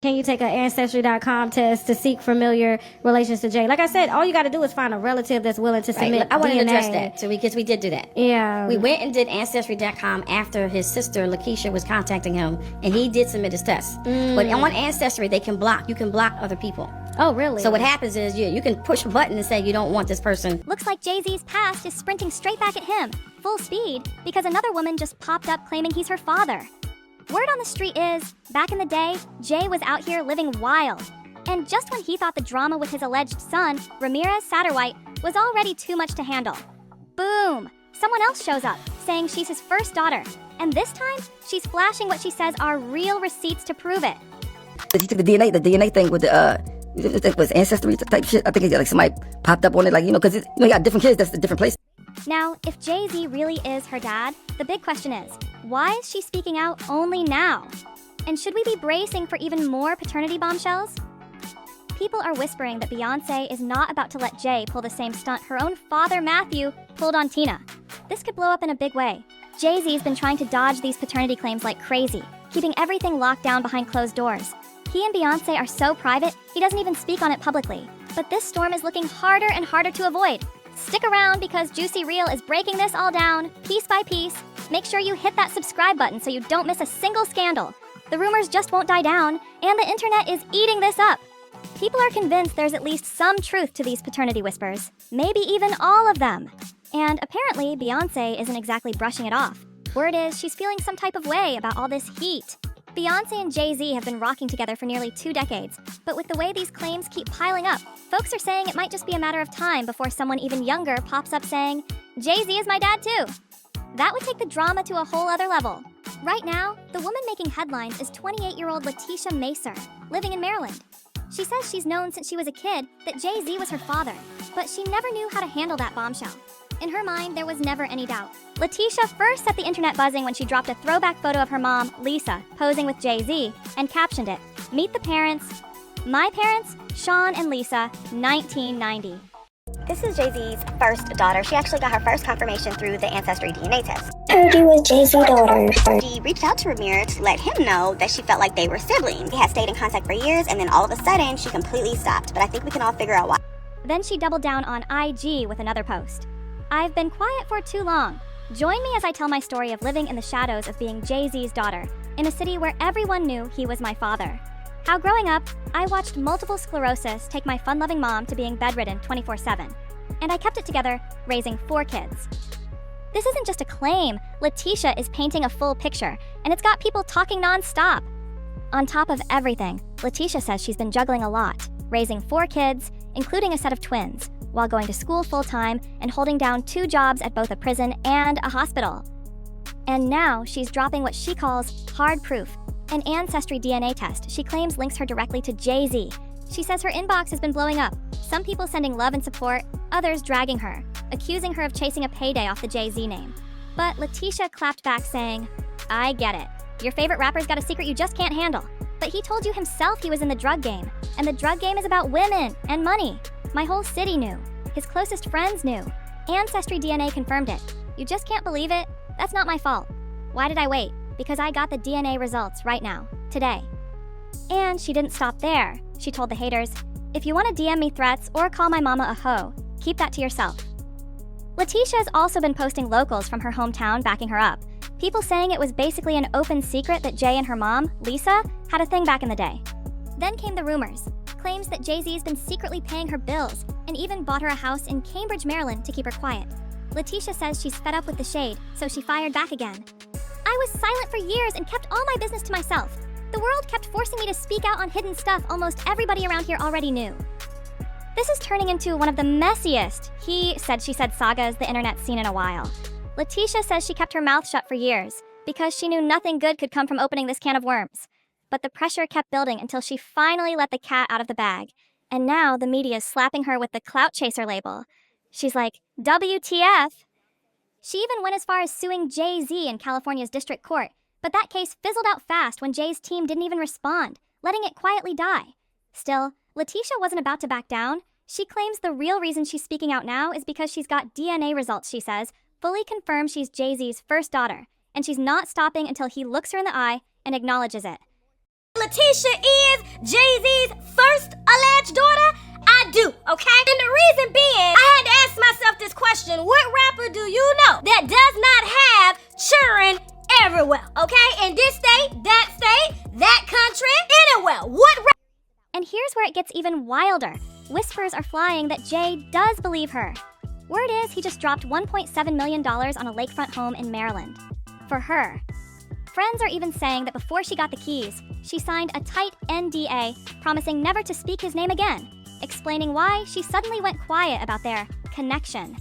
Can you take an Ancestry.com test to seek familiar relations to Jay? Like I said, all you got to do is find a relative that's willing to submit Right. I wanted DNA. to address that, too, because we did do that. Yeah. We went and did Ancestry.com after his sister, Lakeisha, was contacting him, and he did submit his test. But on Ancestry, they can block. You can block other people. Oh, really? So what happens is you can push a button and say you don't want this person. Looks like Jay-Z's past is sprinting straight back at him, full speed, because another woman just popped up claiming he's her father. Word on the street is, back in the day, Jay was out here living wild. And just when he thought the drama with his alleged son, Ramirez Satterwhite, was already too much to handle, boom! Someone else shows up, saying she's his first daughter. And this time, she's flashing what she says are real receipts to prove it. He took the DNA thing with it was ancestry type shit. I think like somebody popped up on it, like, because you got different kids, that's a different place. Now, if Jay-Z really is her dad, the big question is, why is she speaking out only now? And should we be bracing for even more paternity bombshells? People are whispering that Beyoncé is not about to let Jay pull the same stunt her own father, Matthew, pulled on Tina. This could blow up in a big way. Jay-Z's been trying to dodge these paternity claims like crazy, keeping everything locked down behind closed doors. He and Beyoncé are so private, he doesn't even speak on it publicly. But this storm is looking harder and harder to avoid. Stick around because Juicy Reel is breaking this all down, piece by piece. Make sure you hit that subscribe button so you don't miss a single scandal. The rumors just won't die down, and the internet is eating this up. People are convinced there's at least some truth to these paternity whispers, maybe even all of them. And apparently, Beyoncé isn't exactly brushing it off. Word is she's feeling some type of way about all this heat. Beyoncé and Jay-Z have been rocking together for nearly 2 decades, but with the way these claims keep piling up, folks are saying it might just be a matter of time before someone even younger pops up saying, Jay-Z is my dad too. That would take the drama to a whole other level. Right now, the woman making headlines is 28-year-old Letitia Macer, living in Maryland. She says she's known since she was a kid that Jay-Z was her father, but she never knew how to handle that bombshell. In her mind, there was never any doubt. Letitia first set the internet buzzing when she dropped a throwback photo of her mom, Lisa, posing with Jay-Z, and captioned it, "Meet the parents. My parents, Sean and Lisa, 1990. This is Jay-Z's first daughter. She actually got her first confirmation through the Ancestry DNA test. Heard you was Jay-Z's daughter. She reached out to Ramirez to let him know that she felt like they were siblings. They had stayed in contact for years, and then all of a sudden, she completely stopped. But I think we can all figure out why. Then she doubled down on IG with another post. I've been quiet for too long. Join me as I tell my story of living in the shadows of being Jay-Z's daughter, in a city where everyone knew he was my father. How growing up, I watched multiple sclerosis take my fun-loving mom to being bedridden 24/7. And I kept it together, raising 4 kids. This isn't just a claim. Letitia is painting a full picture, and it's got people talking non-stop. On top of everything, Letitia says she's been juggling a lot, raising 4 kids, including a set of twins, while going to school full-time and holding down 2 jobs at both a prison and a hospital. And now she's dropping what she calls hard proof, an ancestry DNA test she claims links her directly to Jay-Z. She says her inbox has been blowing up, some people sending love and support, others dragging her, accusing her of chasing a payday off the Jay-Z name. But Letitia clapped back saying, I get it. Your favorite rapper's got a secret you just can't handle. But he told you himself he was in the drug game, and the drug game is about women and money. My whole city knew. His closest friends knew. Ancestry DNA confirmed it. You just can't believe it? That's not my fault. Why did I wait? Because I got the DNA results right now, today. And she didn't stop there. She told the haters, if you want to DM me threats or call my mama a hoe, keep that to yourself. Letitia has also been posting locals from her hometown backing her up. People saying it was basically an open secret that Jay and her mom, Lisa, had a thing back in the day. Then came the rumors. Claims that Jay-Z's been secretly paying her bills and even bought her a house in Cambridge, Maryland to keep her quiet. Letitia says she's fed up with the shade, so she fired back again. I was silent for years and kept all my business to myself. The world kept forcing me to speak out on hidden stuff almost everybody around here already knew. This is turning into one of the messiest he said she said sagas the internet's seen in a while. Letitia says she kept her mouth shut for years because she knew nothing good could come from opening this can of worms. But the pressure kept building until she finally let the cat out of the bag. And now the media is slapping her with the clout chaser label. She's like, WTF? She even went as far as suing Jay-Z in California's district court, but that case fizzled out fast when Jay's team didn't even respond, letting it quietly die. Still, Letitia wasn't about to back down. She claims the real reason she's speaking out now is because she's got DNA results, she says, fully confirm she's Jay-Z's first daughter, and she's not stopping until he looks her in the eye and acknowledges it. Letitia is Jay-Z's first alleged daughter? I do, okay? And the reason being, I had to ask myself this question: what rapper do you know that does not have children everywhere, okay? In this state, that country, anywhere. What rapper? And here's where it gets even wilder. Whispers are flying that Jay does believe her. Word is he just dropped $1.7 million on a lakefront home in Maryland. For her. Friends are even saying that before she got the keys, she signed a tight NDA promising never to speak his name again, explaining why she suddenly went quiet about their connection.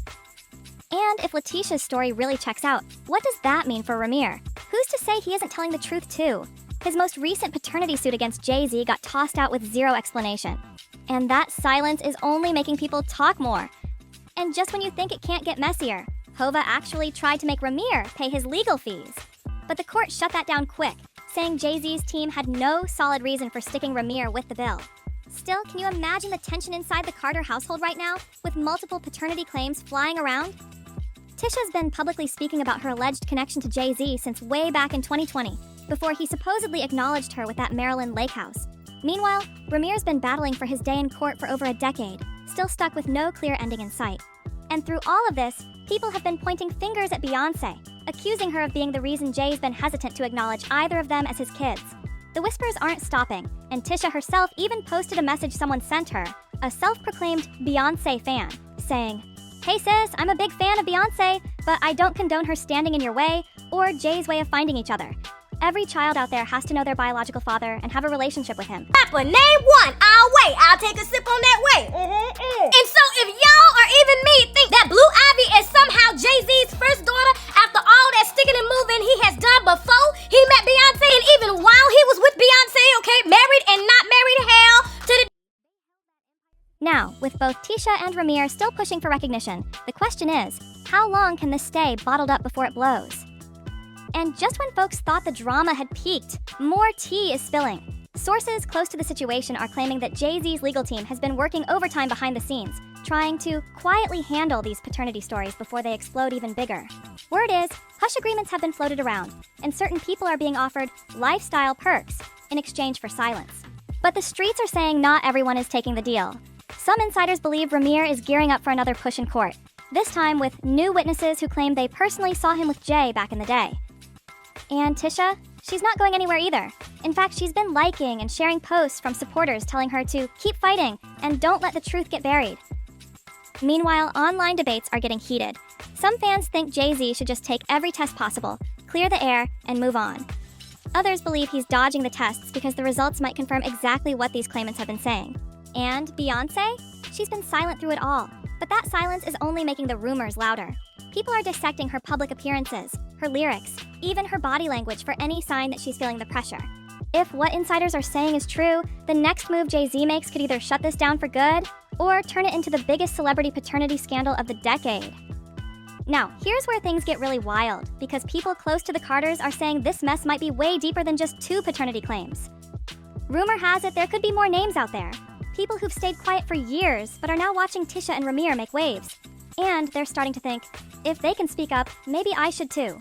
And if Letitia's story really checks out, what does that mean for Ramir? Who's to say he isn't telling the truth too? His most recent paternity suit against Jay-Z got tossed out with zero explanation. And that silence is only making people talk more. And just when you think it can't get messier, Hova actually tried to make Ramir pay his legal fees. But the court shut that down quick, saying Jay-Z's team had no solid reason for sticking Ramir with the bill. Still, can you imagine the tension inside the Carter household right now, with multiple paternity claims flying around? Tisha's been publicly speaking about her alleged connection to Jay-Z since way back in 2020, before he supposedly acknowledged her with that Maryland lake house. Meanwhile, Ramir's been battling for his day in court for over a decade, still stuck with no clear ending in sight. And through all of this, people have been pointing fingers at Beyoncé, accusing her of being the reason Jay's been hesitant to acknowledge either of them as his kids. The whispers aren't stopping, and Tisha herself even posted a message someone sent her, a self-proclaimed Beyoncé fan, saying, "Hey sis, I'm a big fan of Beyoncé, but I don't condone her standing in your way or Jay's way of finding each other. Every child out there has to know their biological father and have a relationship with him." Rapper, name one. I'll wait. I'll take a sip on that way. And so if y'all or even me think that Blue Ivy is somehow Jay-Z's first daughter after all that sticking and moving he has done before he met Beyoncé, and even while he was with Beyoncé, okay, married and not married, hell to the... Now, with both Tisha and Ramir still pushing for recognition, the question is, how long can this stay bottled up before it blows? And just when folks thought the drama had peaked, more tea is spilling. Sources close to the situation are claiming that Jay-Z's legal team has been working overtime behind the scenes, trying to quietly handle these paternity stories before they explode even bigger. Word is, hush agreements have been floated around, and certain people are being offered lifestyle perks in exchange for silence. But the streets are saying not everyone is taking the deal. Some insiders believe Ramir is gearing up for another push in court, this time with new witnesses who claim they personally saw him with Jay back in the day. And Tisha? She's not going anywhere either. In fact, she's been liking and sharing posts from supporters telling her to keep fighting and don't let the truth get buried. Meanwhile, online debates are getting heated. Some fans think Jay-Z should just take every test possible, clear the air, and move on. Others believe he's dodging the tests because the results might confirm exactly what these claimants have been saying. And Beyoncé? She's been silent through it all, but that silence is only making the rumors louder. People are dissecting her public appearances, her lyrics, even her body language for any sign that she's feeling the pressure. If what insiders are saying is true, the next move Jay-Z makes could either shut this down for good or turn it into the biggest celebrity paternity scandal of the decade. Now, here's where things get really wild, because people close to the Carters are saying this mess might be way deeper than just 2 paternity claims. Rumor has it there could be more names out there. People who've stayed quiet for years but are now watching Tisha and Ramir make waves. And they're starting to think, if they can speak up, maybe I should too.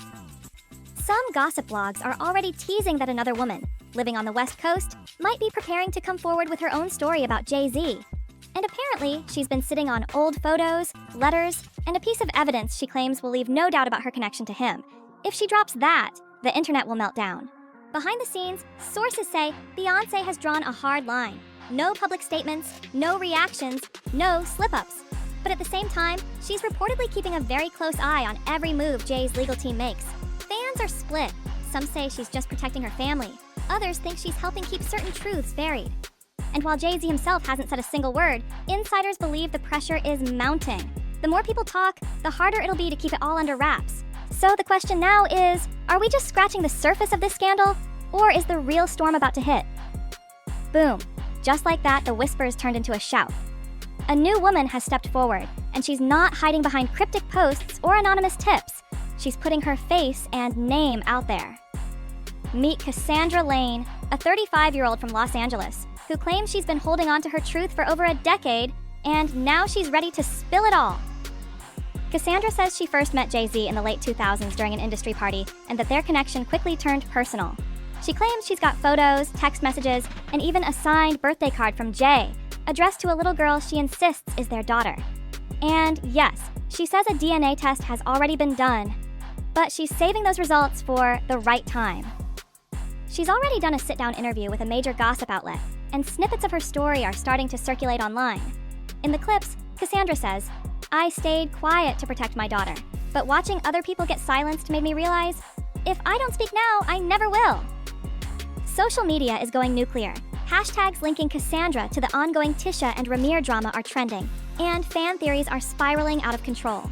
Some gossip blogs are already teasing that another woman, living on the West Coast, might be preparing to come forward with her own story about Jay-Z. And apparently, she's been sitting on old photos, letters, and a piece of evidence she claims will leave no doubt about her connection to him. If she drops that, the internet will melt down. Behind the scenes, sources say Beyoncé has drawn a hard line. No public statements, no reactions, no slip-ups. But at the same time, she's reportedly keeping a very close eye on every move Jay's legal team makes. Fans are split. Some say she's just protecting her family. Others think she's helping keep certain truths buried. And while Jay-Z himself hasn't said a single word, insiders believe the pressure is mounting. The more people talk, the harder it'll be to keep it all under wraps. So the question now is, are we just scratching the surface of this scandal? Or is the real storm about to hit? Boom. Just like that, the whispers turned into a shout. A new woman has stepped forward, and she's not hiding behind cryptic posts or anonymous tips. She's putting her face and name out there. Meet Cassandra Lane, a 35-year-old from Los Angeles, who claims she's been holding on to her truth for over a decade, and now she's ready to spill it all. Cassandra says she first met Jay-Z in the late 2000s during an industry party, and that their connection quickly turned personal. She claims she's got photos, text messages, and even a signed birthday card from Jay, addressed to a little girl she insists is their daughter. And yes, she says a DNA test has already been done, but she's saving those results for the right time. She's already done a sit-down interview with a major gossip outlet, and snippets of her story are starting to circulate online. In the clips, Cassandra says, "I stayed quiet to protect my daughter, but watching other people get silenced made me realize, if I don't speak now, I never will." Social media is going nuclear. Hashtags linking Cassandra to the ongoing Tisha and Ramir drama are trending, and fan theories are spiraling out of control.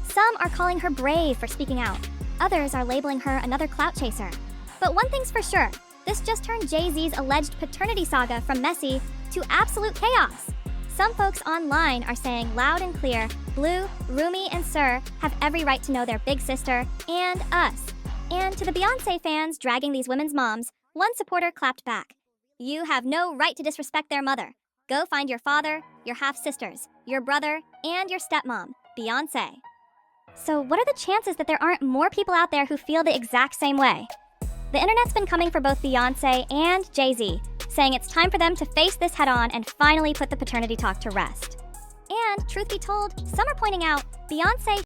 Some are calling her brave for speaking out. Others are labeling her another clout chaser. But one thing's for sure, this just turned Jay-Z's alleged paternity saga from messy to absolute chaos. Some folks online are saying loud and clear, Blue, Rumi, and Sir have every right to know their big sister and us. And to the Beyoncé fans dragging these women's moms, one supporter clapped back. "You have no right to disrespect their mother. Go find your father, your half-sisters, your brother, and your stepmom, Beyoncé." So what are the chances that there aren't more people out there who feel the exact same way? The internet's been coming for both Beyoncé and Jay-Z, saying it's time for them to face this head-on and finally put the paternity talk to rest. And, truth be told, some are pointing out Beyoncé